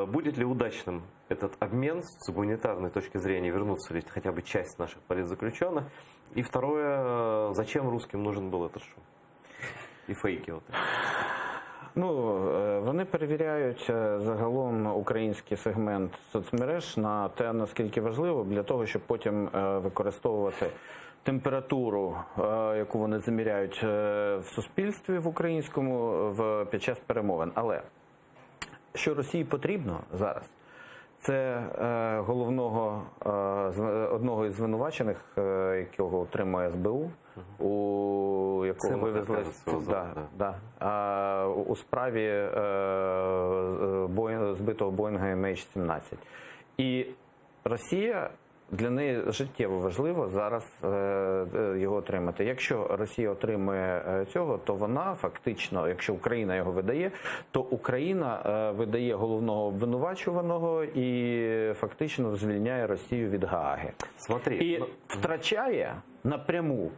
будет ли удачным этот обмен с гуманитарной точки зрения, вернутся ли хотя бы часть наших политзаключенных? И второе, зачем русским нужен был этот шум? І фейки. Ну, вони перевіряють загалом український сегмент соцмереж на те, наскільки важливо, для того, щоб потім використовувати температуру, яку вони заміряють в суспільстві в українському під час перемовин. Але що Росії потрібно зараз? Це одного із звинувачених, якого отримує СБУ, якого вивезли у справі збитого Боїнга MH17. І Росія, для неї життєво важливо зараз його отримати. Якщо Росія отримує цього, то вона фактично, якщо Україна його видає, то Україна видає головного обвинувачуваного і фактично звільняє Росію від Гааги. І втрачає напряму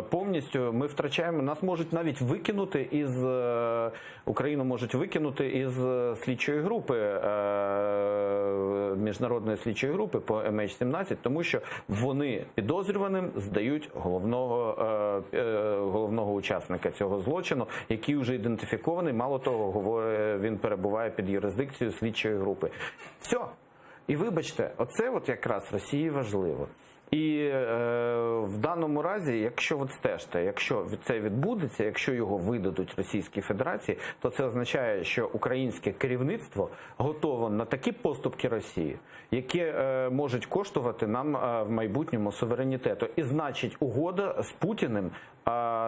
повністю, ми втрачаємо, нас можуть навіть викинути Україну можуть викинути із слідчої групи, міжнародної слідчої групи по MH17, тому що вони підозрюваним здають головного учасника цього злочину, який вже ідентифікований, мало того, він перебуває під юрисдикцією слідчої групи. Все. І вибачте, оце от якраз Росії важливо. І в даному разі, якщо стежте, якщо це відбудеться, якщо його видадуть Російській Федерації, то це означає, що українське керівництво готово на такі поступки Росії, які можуть коштувати нам в майбутньому суверенітету. І значить, угода з Путіним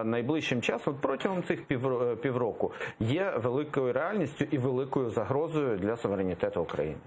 найближчим часом, протягом цих півроку, є великою реальністю і великою загрозою для суверенітету України.